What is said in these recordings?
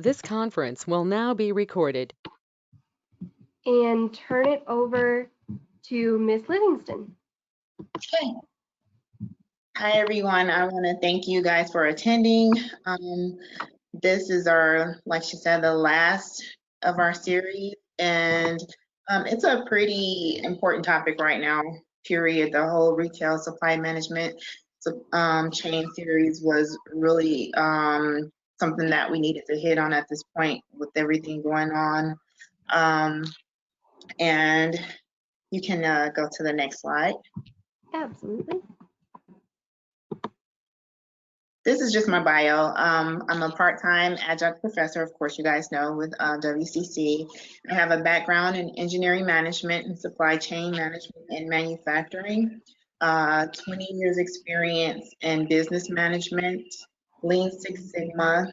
This conference will now be recorded. And turn it over to Ms. Livingston. Okay. Hi, everyone. I want to thank you guys for attending. This is our, like she said, the last of our series, and it's a pretty important topic right now, period. The whole retail supply management chain series was really something that we needed to hit on at this point with everything going on. And you can go to the next slide. Absolutely. This is just my bio. I'm a part-time adjunct professor, of course, you guys know, with WCC. I have a background in engineering management and supply chain management and manufacturing, 20 years experience in business management, Lean Six Sigma,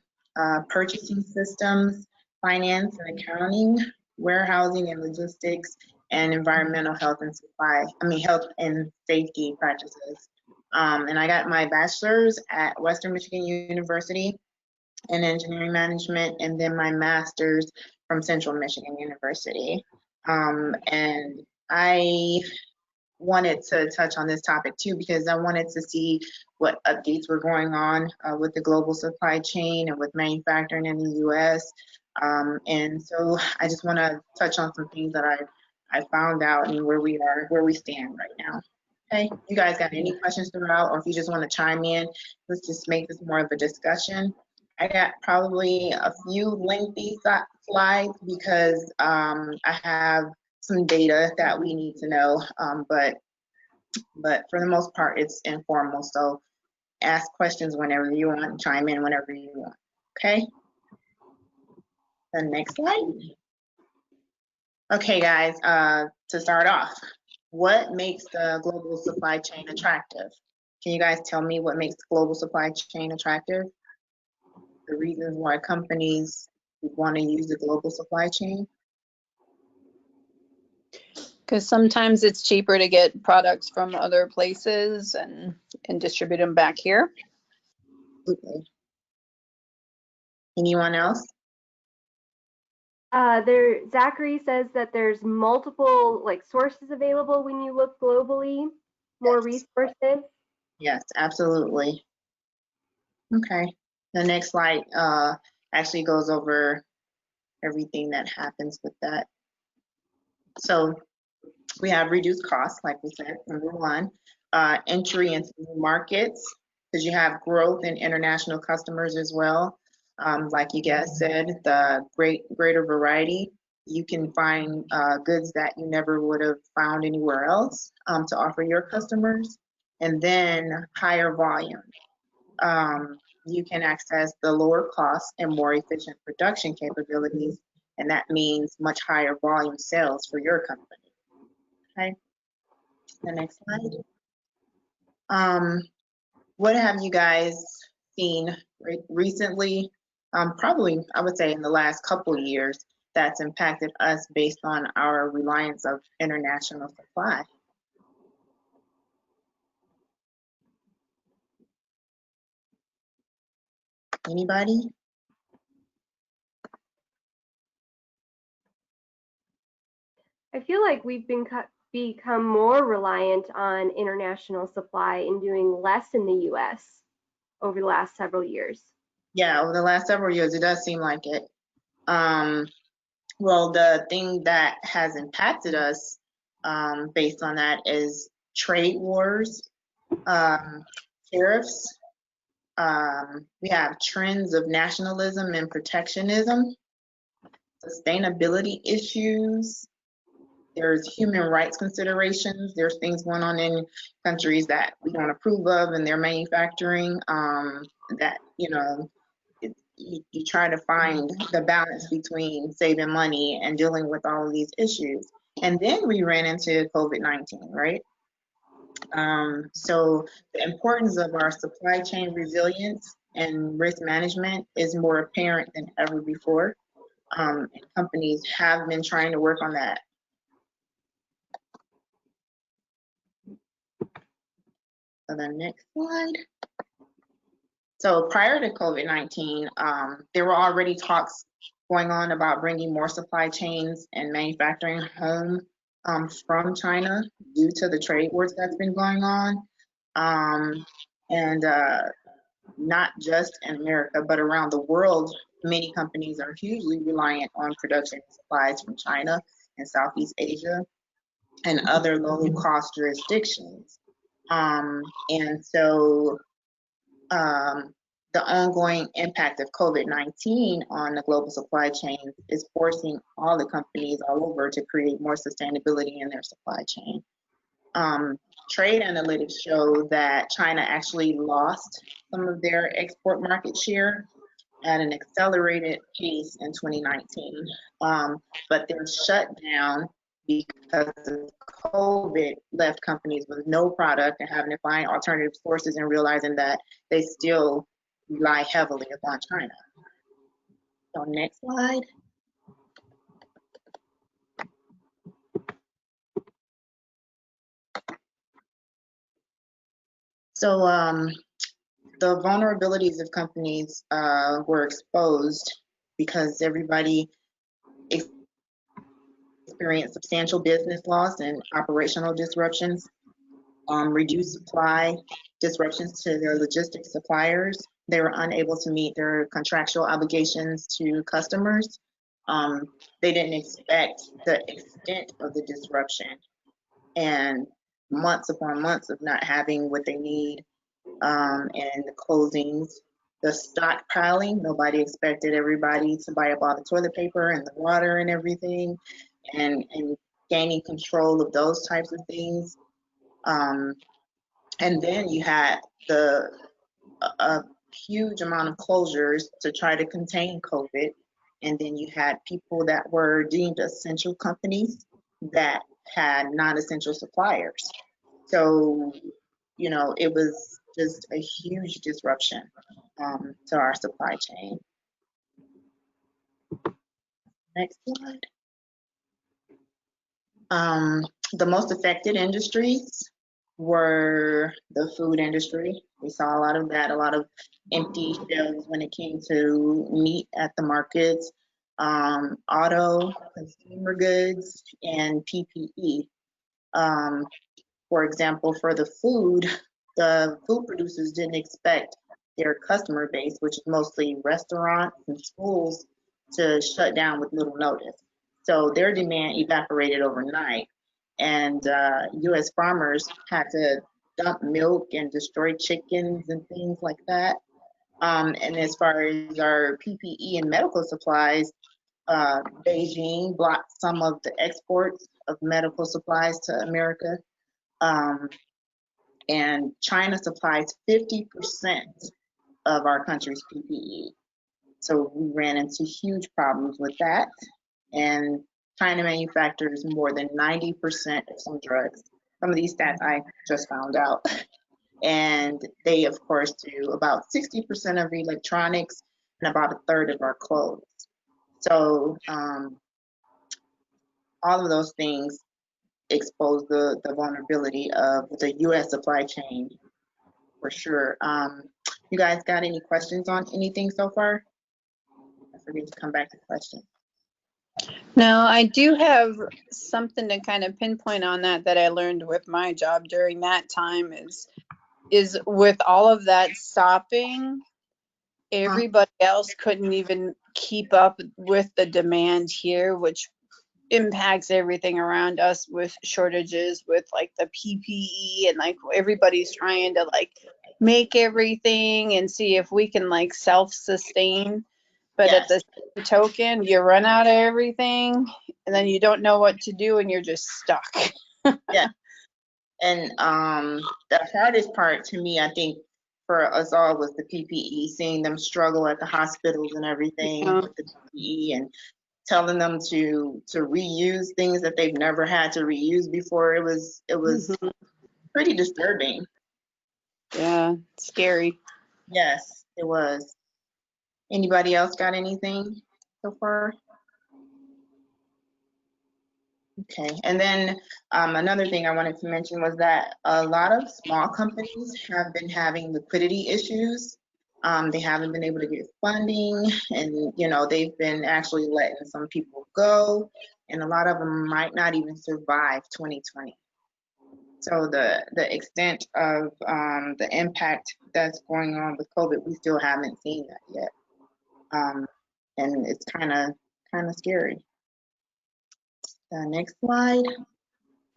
purchasing systems, finance and accounting, warehousing and logistics, and environmental health and health and safety practices. And I got my bachelor's at Western Michigan University in engineering management, and then my master's from Central Michigan University. And I wanted to touch on this topic too, because I wanted to see what updates were going on with the global supply chain and with manufacturing in the US. And so I just want to touch on some things that I found out and where we stand right now. Okay, you guys got any questions throughout, or if you just want to chime in, let's just make this more of a discussion. I got probably a few lengthy slides because I have some data that we need to know, but for the most part, it's informal. So ask questions whenever you want, chime in whenever you want. Okay. The next slide. Okay, guys. To start off, what makes the global supply chain attractive? Can you guys tell me what makes the global supply chain attractive? The reasons why companies want to use the global supply chain? Because sometimes it's cheaper to get products from other places and distribute them back here. Absolutely. Anyone else? Zachary says that there's multiple sources available when you look globally, more resources. Yes, absolutely. Okay. The next slide actually goes over everything that happens with that. So we have reduced costs, like we said, number one, entry into new markets, because you have growth in international customers as well. Like you guys said, the greater variety. You can find goods that you never would have found anywhere else to offer your customers. And then higher volume. You can access the lower cost and more efficient production capabilities, and that means much higher volume sales for your company. Okay, the next slide. What have you guys seen recently? Probably, I would say in the last couple of years, that's impacted us based on our reliance of international supply. Anybody? I feel like we've become more reliant on international supply and doing less in the US over the last several years. Yeah, over the last several years, it does seem like it. Well, the thing that has impacted us based on that is trade wars, tariffs. We have trends of nationalism and protectionism, sustainability issues. There's human rights considerations. There's things going on in countries that we don't approve of in their manufacturing that, you try to find the balance between saving money and dealing with all of these issues. And then we ran into COVID-19, right? So the importance of our supply chain resilience and risk management is more apparent than ever before. And companies have been trying to work on that. So the next slide. So prior to COVID-19, there were already talks going on about bringing more supply chains and manufacturing home from China due to the trade wars that's been going on. And not just in America, but around the world, many companies are hugely reliant on production supplies from China and Southeast Asia and other low cost jurisdictions. And so the ongoing impact of COVID-19 on the global supply chain is forcing all the companies all over to create more sustainability in their supply chain. Trade analytics show that China actually lost some of their export market share at an accelerated pace in 2019. But their shutdown because of COVID left companies with no product and having to find alternative sources and realizing that they still rely heavily upon China. So next slide. So the vulnerabilities of companies were exposed because everybody experienced substantial business loss and operational disruptions, reduced supply, disruptions to their logistics suppliers. They were unable to meet their contractual obligations to customers. They didn't expect the extent of the disruption and months upon months of not having what they need, and the closings, the stockpiling. Nobody expected everybody to buy up all the toilet paper and the water and everything, and gaining control of those types of things. And then you had a huge amount of closures to try to contain COVID. And then you had people that were deemed essential companies that had non-essential suppliers. So, you know, it was just a huge disruption to our supply chain. Next slide. The most affected industries were the food industry. We saw a lot of that, a lot of empty shelves when it came to meat at the markets, auto, consumer goods, and PPE. For example, for the food producers didn't expect their customer base, which is mostly restaurants and schools, to shut down with little notice. So their demand evaporated overnight, and U.S. farmers had to dump milk and destroy chickens and things like that. And as far as our PPE and medical supplies, Beijing blocked some of the exports of medical supplies to America. And China supplies 50% of our country's PPE. So we ran into huge problems with that. And China manufactures more than 90% of some drugs. Some of these stats I just found out. And they, of course, do about 60% of electronics and about a third of our clothes. So all of those things expose the vulnerability of the U.S. supply chain, for sure. You guys got any questions on anything so far? I forget to come back to questions. No, I do have something to kind of pinpoint on that I learned with my job during that time is with all of that stopping, everybody else couldn't even keep up with the demand here, which impacts everything around us with shortages with like the PPE, and like everybody's trying to like make everything and see if we can like self-sustain. But Yes. at the token, you run out of everything and then you don't know what to do and you're just stuck. Yeah. And the hardest part to me, I think, for us all was the PPE, seeing them struggle at the hospitals and everything with the PPE, and telling them to reuse things that they've never had to reuse before. It was pretty disturbing. Yeah, scary. Yes, it was. Anybody else got anything so far? Okay, and then another thing I wanted to mention was that a lot of small companies have been having liquidity issues. They haven't been able to get funding, and they've been actually letting some people go, and a lot of them might not even survive 2020. So the extent of the impact that's going on with COVID, we still haven't seen that yet, and it's kind of scary. Next slide.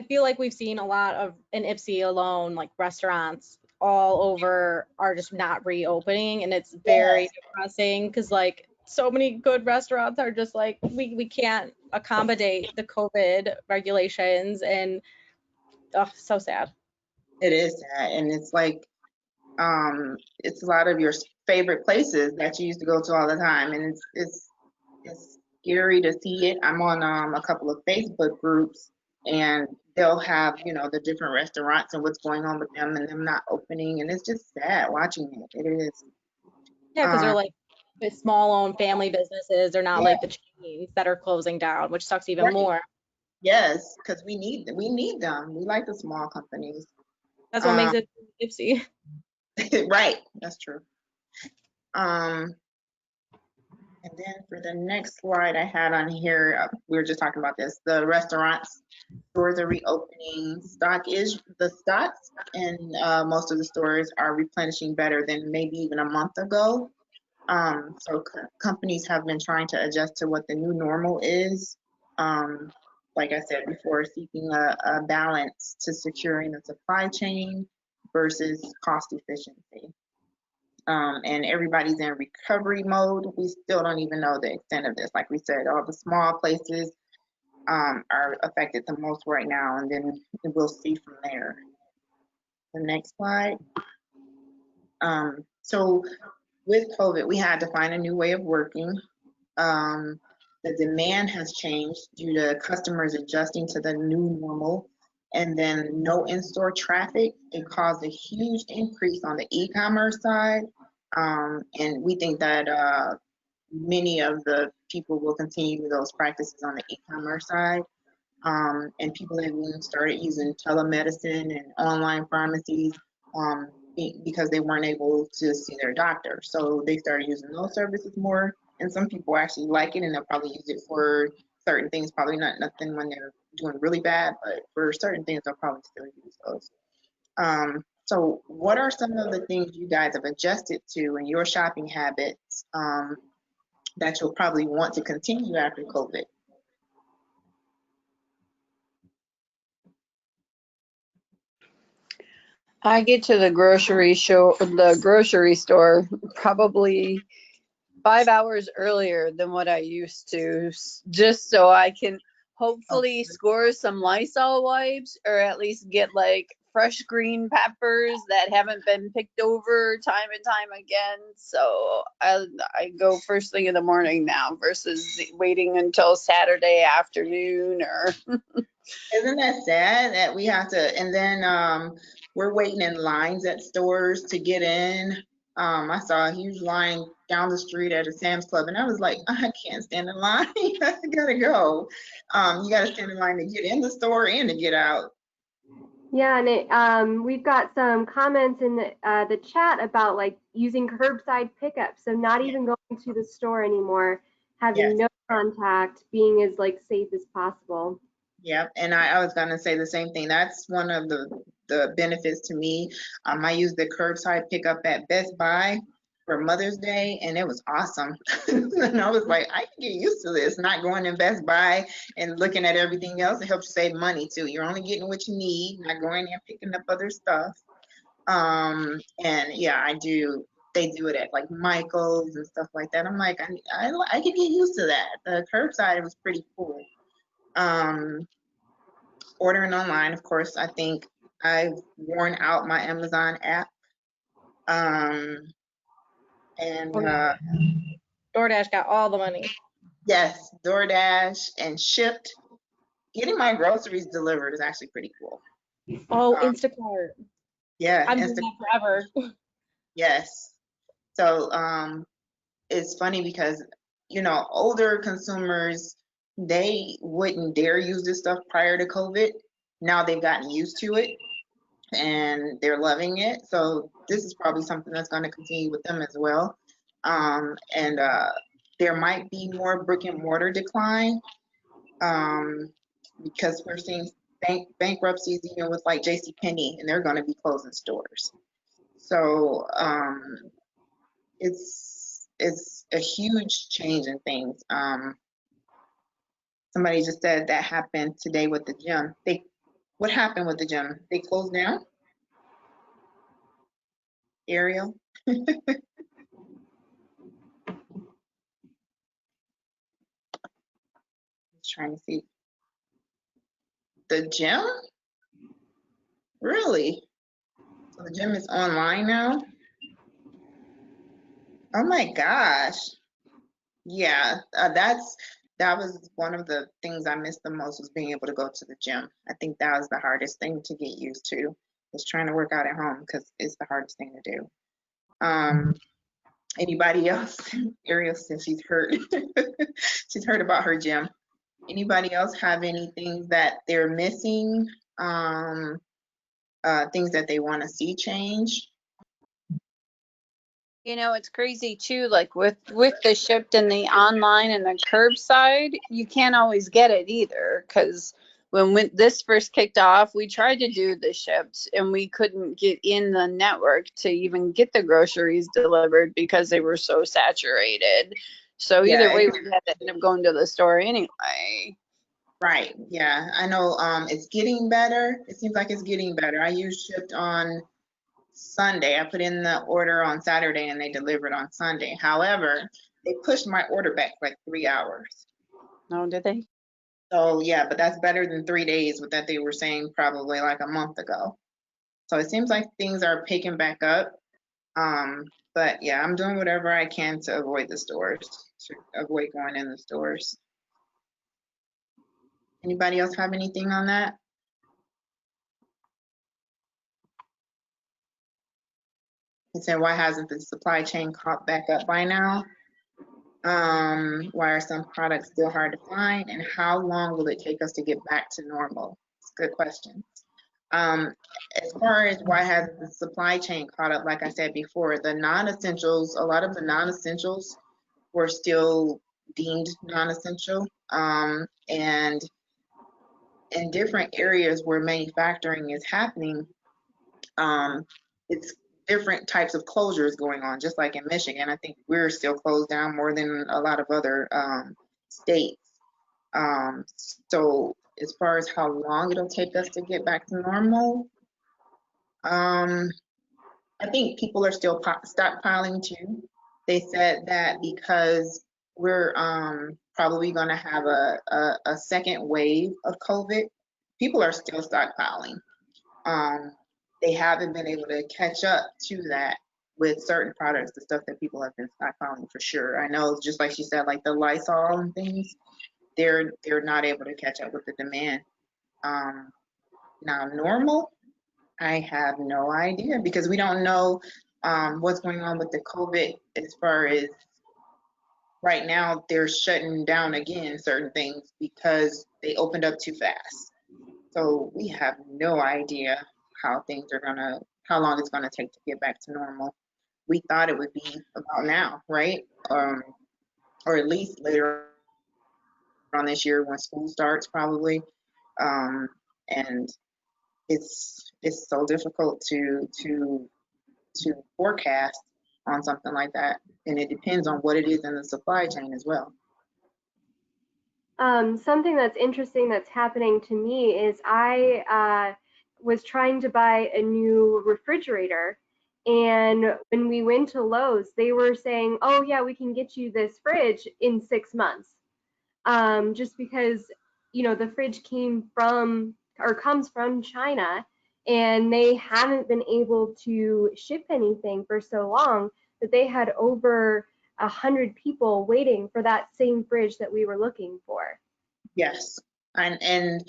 I feel like we've seen a lot of, in Ipsy alone, like restaurants all over are just not reopening, and it's very depressing because like so many good restaurants are just like we can't accommodate the COVID regulations, and so sad. It is sad, and it's like it's a lot of your favorite places that you used to go to all the time, and it's scary to see it. I'm on a couple of Facebook groups, and they'll have the different restaurants and what's going on with them and them not opening, and it's just sad watching it. It is. Yeah, because they're like the small owned family businesses. They're not like the chains that are closing down, which sucks even more. Yes, because we need them. We like the small companies. That's what makes it Ipsy. Right, that's true. And then for the next slide I had on here, we were just talking about this. The restaurants, stores are reopening. The stocks in most of the stores are replenishing better than maybe even a month ago. So companies have been trying to adjust to what the new normal is. Like I said before, seeking a balance to securing the supply chain versus cost efficiency. And everybody's in recovery mode. We still don't even know the extent of this. Like we said, all the small places are affected the most right now, and then we'll see from there. The next slide. So with COVID, we had to find a new way of working. The demand has changed due to customers adjusting to the new normal, and then no in-store traffic. It caused a huge increase on the e-commerce side, and we think that many of the people will continue those practices on the e-commerce side. And people have even started using telemedicine and online pharmacies because they weren't able to see their doctor. So they started using those services more. And some people actually like it, and they'll probably use it for certain things. Probably not nothing when they're doing really bad, but for certain things, they'll probably still use those. So what are some of the things you guys have adjusted to in your shopping habits that you'll probably want to continue after COVID? I get to the grocery store probably 5 hours earlier than what I used to, just so I can hopefully score some Lysol wipes, or at least get like fresh green peppers that haven't been picked over time and time again. So I go first thing in the morning now versus waiting until Saturday afternoon or. Isn't that sad that we have to, and then we're waiting in lines at stores to get in. I saw a huge line down the street at a Sam's Club, and I was like, I can't stand in line. I gotta go. You gotta stand in line to get in the store and to get out. Yeah, and we've got some comments in the chat about like using curbside pickup, so not even going to the store anymore, having no contact, being as like safe as possible. Yeah, and I was gonna say the same thing. That's one of the benefits to me. I used the curbside pickup at Best Buy for Mother's Day, and it was awesome. And I was like, I can get used to this, not going in Best Buy and looking at everything else. It helps you save money too. You're only getting what you need, not going there picking up other stuff. And yeah, they do it at like Michael's and stuff like that. I'm like, I could get used to that. The curbside was pretty cool. Ordering online, of course, I think I've worn out my Amazon app. And DoorDash got all the money. yes, DoorDash and Shipped. Getting my groceries delivered is actually pretty cool. Oh, Instacart. Yeah, I'm doing that forever. Yes. So it's funny because older consumers, they wouldn't dare use this stuff prior to COVID. Now they've gotten used to it. and they're loving it. So this is probably something that's going to continue with them as well. And there might be more brick and mortar decline, because we're seeing bankruptcies even with like JCPenney, and they're going to be closing stores. So it's a huge change in things. Somebody just said that happened today with the gym. What happened with the gym? They closed down? Ariel? Trying to see. The gym? Really? So the gym is online now? Oh my gosh. Yeah, that was one of the things I missed the most, was being able to go to the gym. I think that was the hardest thing to get used to, is trying to work out at home, because it's the hardest thing to do. Anybody else? Ariel says she's heard. She's heard about her gym. Anybody else have anything that they're missing? Things that they want to see change? You know, it's crazy too, like with the shipped and the online and the curbside, you can't always get it either, because when this first kicked off, we tried to do the shipped and we couldn't get in the network to even get the groceries delivered because they were so saturated. So Yeah, either way, we had to end up going to the store anyway. right. Yeah, I know. It's getting better. It seems like it's getting better. I used shipped on Sunday. I put in the order on Saturday and they delivered on Sunday. However, they pushed my order back like 3 hours. No, did they? So yeah, but that's better than 3 days with that they were saying probably like a month ago. So it seems like things are picking back up. But yeah, I'm doing whatever I can to avoid the stores, to avoid going in the stores. Anybody else have anything on that? He said, why hasn't the supply chain caught back up by now? Why are some products still hard to find? And how long will it take us to get back to normal? It's a good question. As far as why hasn't the supply chain caught up, like I said before, the non-essentials, a lot of the non-essentials were still deemed non-essential. And in different areas where manufacturing is happening, it's different types of closures going on, just like in Michigan. I think we're still closed down more than a lot of other states. So as far as how long it'll take us to get back to normal, I think people are still stockpiling too. They said that because we're probably going to have a second wave of COVID, people are still stockpiling. They haven't been able to catch up to that with certain products, the stuff that people have been stockpiling for sure. I know, just like she said, like the Lysol and things, they're not able to catch up with the demand. Now, normal, I have no idea, because we don't know what's going on with the COVID. As far as right now, they're shutting down again certain things because they opened up too fast. So we have no idea how long it's gonna take to get back to normal. We thought it would be about now, right? Or at least later on this year when school starts, probably. And it's so difficult to forecast on something like that, and it depends on what it is in the supply chain as well. Something that's interesting that's happening to me is I was trying to buy a new refrigerator, and when we went to Lowe's, they were saying, "Oh yeah, we can get you this fridge in 6 months," just because the fridge comes from China, and they haven't been able to ship anything for so long that they had over 100 people waiting for that same fridge that we were looking for. Yes, and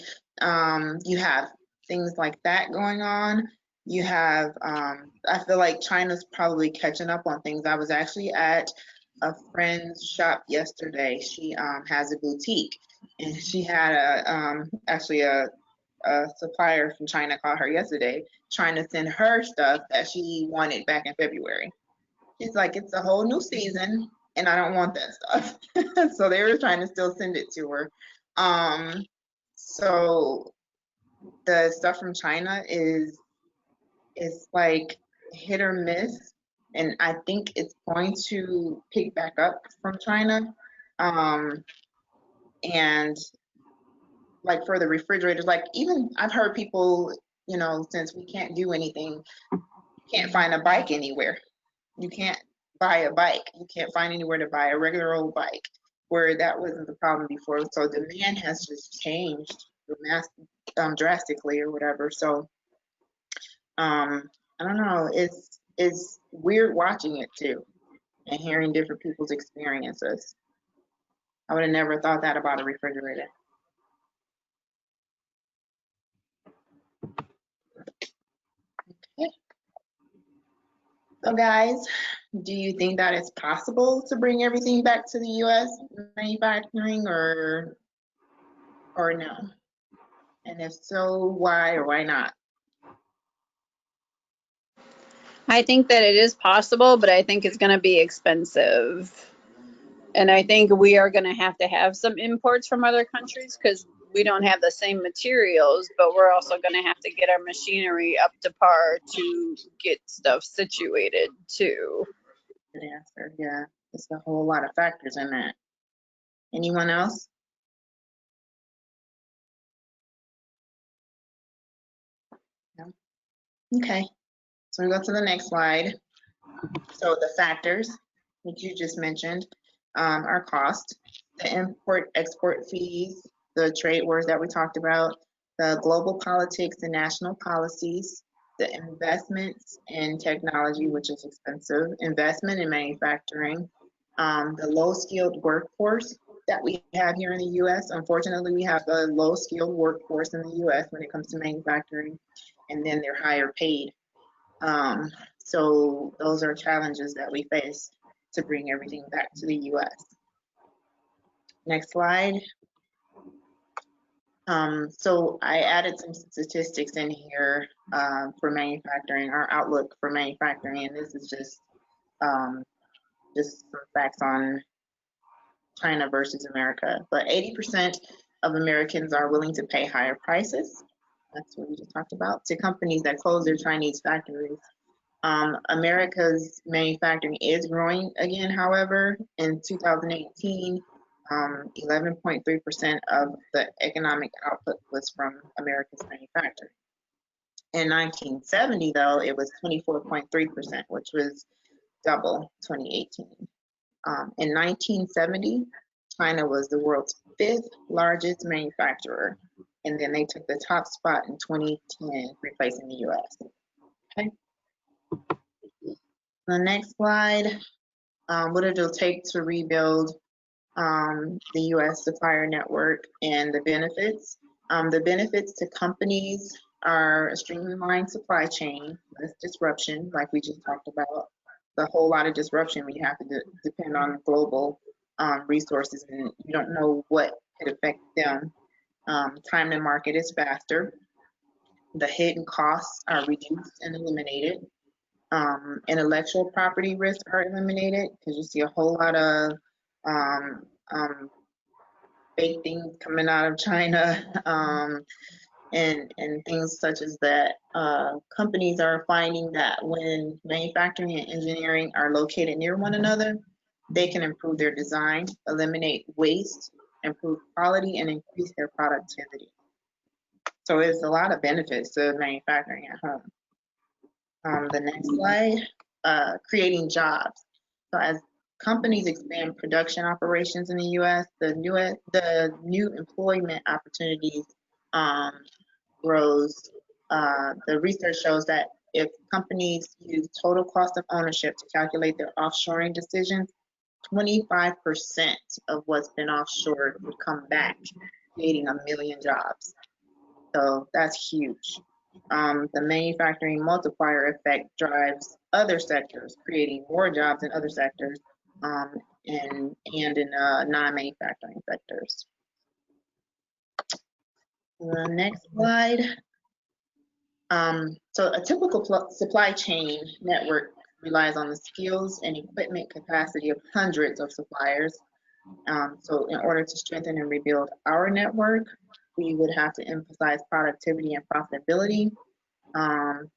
you have things like that going on. You have, I feel like China's probably catching up on things. I was actually at a friend's shop yesterday. She has a boutique, and she had actually a a supplier from China called her yesterday trying to send her stuff that she wanted back in February. She's like, it's a whole new season and I don't want that stuff. So they were trying to still send it to her. So the stuff from China is like hit or miss. And I think it's going to pick back up from China. And like for the refrigerators, like even I've heard people, you know, since we can't do anything, can't find a bike anywhere. You can't buy a bike. You can't find anywhere to buy a regular old bike, where that wasn't the problem before. So demand has just changed drastically or whatever. So I don't know. It's weird watching it too and hearing different people's experiences. I would have never thought that about a refrigerator. Okay. So guys, do you think that it's possible to bring everything back to the U.S. manufacturing or no? And if so, why or why not? I think that it is possible, but I think it's going to be expensive. And I think we are going to have some imports from other countries because we don't have the same materials, but we're also going to have to get our machinery up to par to get stuff situated too. Good answer. Yeah, there's a whole lot of factors in that. Anyone else? No? Okay, so we go to the next slide. So the factors, which you just mentioned, are cost, the import-export fees, the trade wars that we talked about, the global politics and national policies, the investments in technology, which is expensive, investment in manufacturing, the low-skilled workforce that we have here in the U.S. Unfortunately, we have a low-skilled workforce in the U.S. when it comes to manufacturing, and then they're higher paid. So those are challenges that we face to bring everything back to the U.S. Next slide. So I added some statistics in here for manufacturing, our outlook for manufacturing, and this is just some facts on China versus America. But 80% of Americans are willing to pay higher prices. That's what we just talked about, to companies that close their Chinese factories. America's manufacturing is growing again, however. In 2018, 11.3% of the economic output was from America's manufacturing. In 1970, though, it was 24.3%, which was double 2018. In 1970, China was the world's 5th largest manufacturer, and then they took the top spot in 2010, replacing the US. Okay. The next slide, what it'll take to rebuild the US supplier network and the benefits. The benefits to companies are a streamlined supply chain, less disruption, like we just talked about. A whole lot of disruption when you have to depend on global resources and you don't know what could affect them. Time to market is faster. The hidden costs are reduced and eliminated. Intellectual property risks are eliminated because you see a whole lot of fake things coming out of China and things such as that. Companies are finding that when manufacturing and engineering are located near one another, they can improve their design, eliminate waste, improve quality, and increase their productivity. So there's a lot of benefits to manufacturing at home. The next slide, creating jobs. So as companies expand production operations in the U.S., the new employment opportunities grows. The research shows that if companies use total cost of ownership to calculate their offshoring decisions, 25% of what's been offshored would come back, creating 1 million jobs. So that's huge. The manufacturing multiplier effect drives other sectors, creating more jobs in other sectors and in non-manufacturing sectors. The next slide. So a typical supply chain network relies on the skills and equipment capacity of hundreds of suppliers. So in order to strengthen and rebuild our network, we would have to emphasize productivity and profitability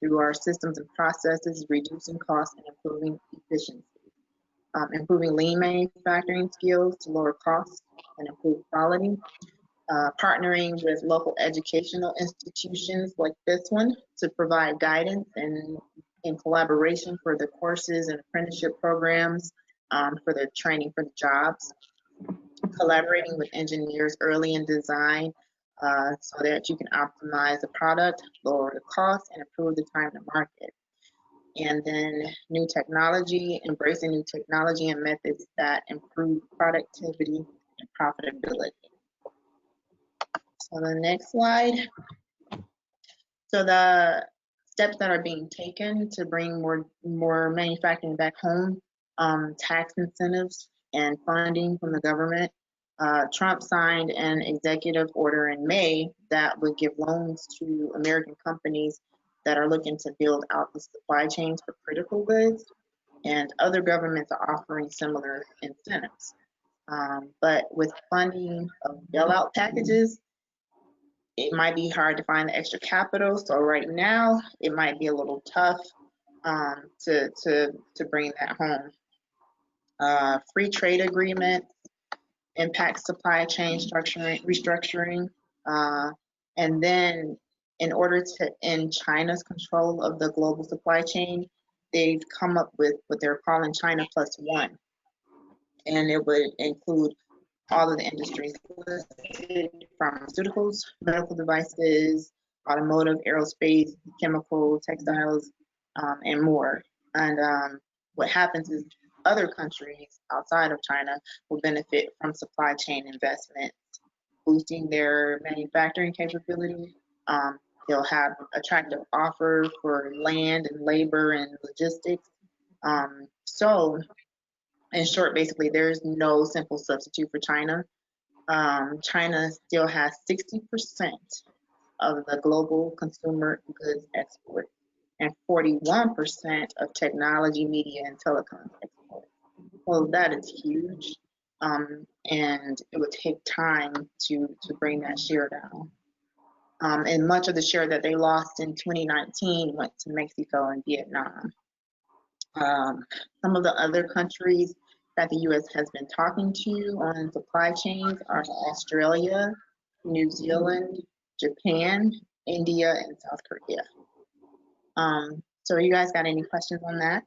through our systems and processes, reducing costs and improving efficiency. Improving lean manufacturing skills to lower costs and improve quality. Partnering with local educational institutions like this one to provide guidance and in collaboration for the courses and apprenticeship programs for the training for the jobs. Collaborating with engineers early in design so that you can optimize the product, lower the cost, and improve the time to market. And then new technology, embracing new technology and methods that improve productivity and profitability. So the next slide. So the steps that are being taken to bring more manufacturing back home, tax incentives and funding from the government. Trump signed an executive order in May that would give loans to American companies that are looking to build out the supply chains for critical goods, and other governments are offering similar incentives. But with funding of bailout packages, it might be hard to find the extra capital. So right now, it might be a little tough to bring that home. Free trade agreement impacts supply chain restructuring. And then in order to end China's control of the global supply chain, they've come up with what they're calling China +1. And it would include all of the industries listed: pharmaceuticals, medical devices, automotive, aerospace, chemical, textiles, and more. And what happens is other countries outside of China will benefit from supply chain investments, boosting their manufacturing capability. They'll have attractive offers for land and labor and logistics. So in short, basically, there's no simple substitute for China. China still has 60% of the global consumer goods export and 41% of technology, media, and telecom export. Well, that is huge, and it would take time to bring that share down. And much of the share that they lost in 2019 went to Mexico and Vietnam. Some of the other countries that the U.S. has been talking to on supply chains are Australia, New Zealand, Japan, India, and South Korea. So you guys got any questions on that?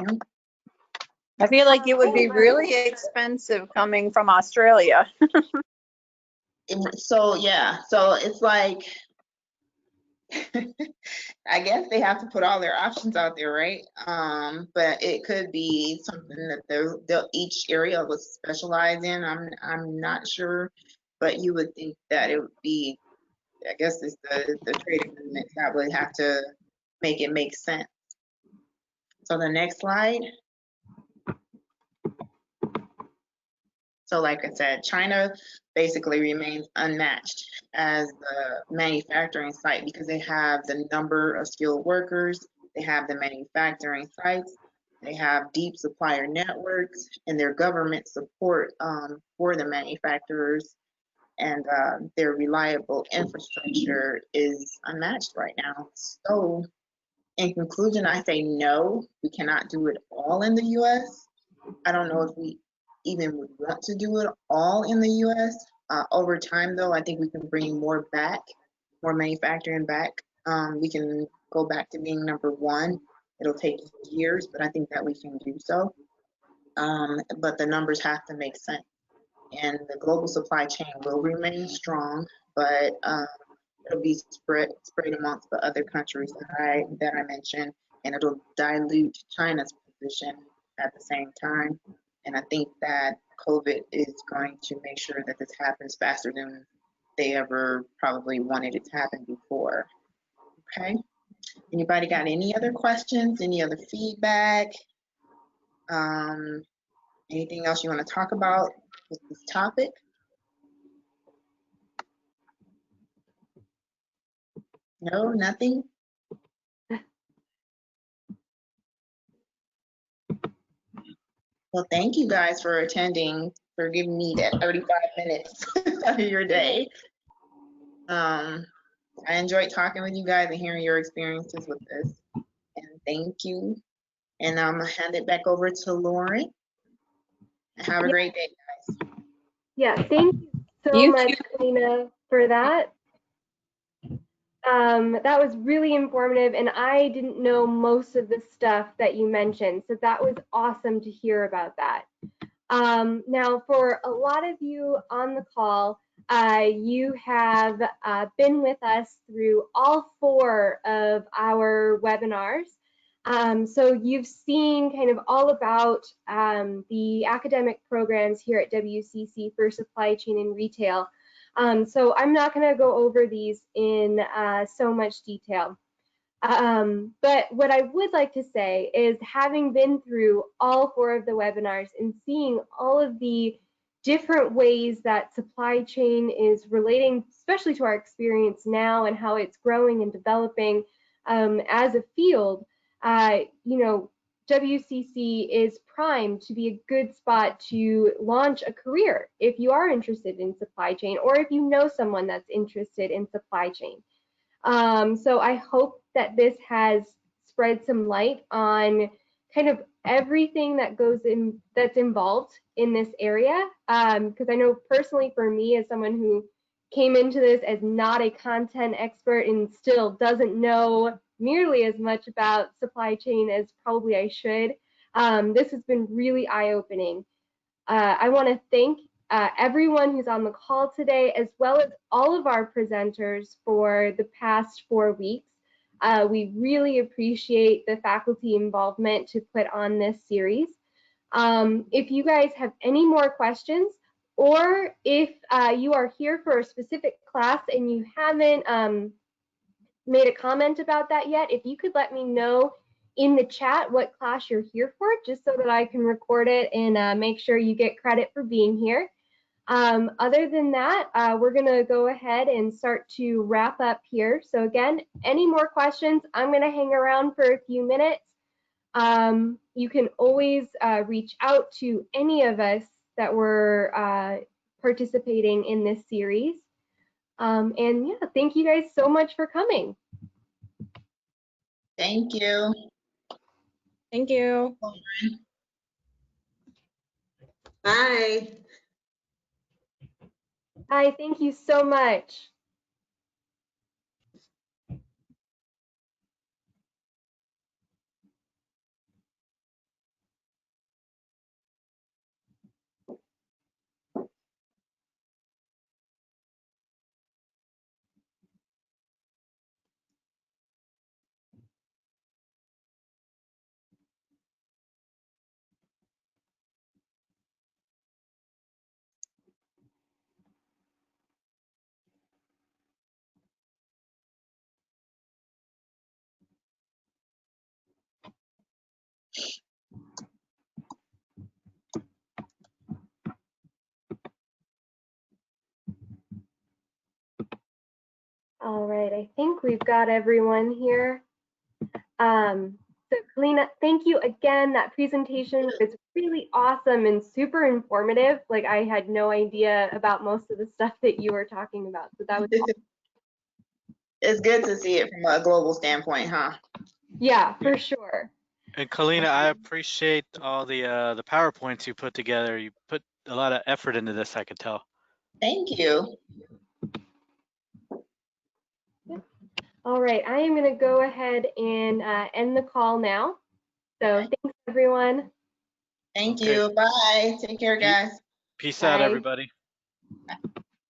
No? I feel like it would be really expensive coming from Australia. So yeah, so it's like, I guess they have to put all their options out there, right? But it could be something that they'll each area will specialize in. I'm not sure, but you would think that it would be, I guess it's the trade agreements that would have to make it make sense. So the next slide. So like I said, China basically remains unmatched as the manufacturing site because they have the number of skilled workers, they have the manufacturing sites, they have deep supplier networks, and their government support for the manufacturers, and their reliable infrastructure is unmatched right now. So in conclusion, I say no, we cannot do it all in the US. I don't know if we even would want to do it all in the US. Over time though, I think we can bring more back, more manufacturing back. We can go back to being #1. It'll take years, but I think that we can do so. But the numbers have to make sense. And the global supply chain will remain strong, but it'll be spread amongst the other countries that I mentioned, and it'll dilute China's position at the same time. And I think that COVID is going to make sure that this happens faster than they ever probably wanted it to happen before. Okay. Anybody got any other questions? Any other feedback? Anything else you want to talk about? with this topic? No, nothing? Well, thank you guys for attending, for giving me that 35 minutes of your day. I enjoyed talking with you guys and hearing your experiences with this. And thank you. And I'm gonna hand it back over to Lauren. Have a great day, guys. Yeah, thank you so You much, Kalena, for that. That was really informative, and I didn't know most of the stuff that you mentioned, so that was awesome to hear about that. Now, for a lot of you on the call, you have been with us through all 4 of our webinars. So you've seen kind of all about the academic programs here at WCC for supply chain and retail. So I'm not going to go over these in so much detail. But what I would like to say is, having been through all 4 of the webinars and seeing all of the different ways that supply chain is relating, especially to our experience now and how it's growing and developing as a field, you know, WCC is primed to be a good spot to launch a career if you are interested in supply chain, or if you know someone that's interested in supply chain. So I hope that this has spread some light on kind of everything that that's involved in this area. Because I know personally for me, as someone who came into this as not a content expert and still doesn't know nearly as much about supply chain as probably I should, this has been really eye-opening. I want to thank everyone who's on the call today, as well as all of our presenters for the past 4 weeks. We really appreciate the faculty involvement to put on this series. If you guys have any more questions, or if you are here for a specific class and you haven't made a comment about that yet, if you could let me know in the chat what class you're here for, just so that I can record it and make sure you get credit for being here. Other than that, we're gonna go ahead and start to wrap up here. So again, any more questions, I'm gonna hang around for a few minutes. You can always reach out to any of us that were participating in this series. And yeah, thank you guys so much for coming. Thank you. Thank you. Bye. Hi, thank you so much. All right, I think we've got everyone here. So Kalena, thank you again. That presentation was really awesome and super informative. Like, I had no idea about most of the stuff that you were talking about. So that was awesome. It's good to see it from a global standpoint, huh? Yeah, for sure. And Kalena, I appreciate all the PowerPoints you put together. You put a lot of effort into this, I could tell. Thank you. All right, I am going to go ahead and end the call now. So thanks, everyone. Thank you. Bye. Take care, guys. Peace out, Bye. everybody. Bye.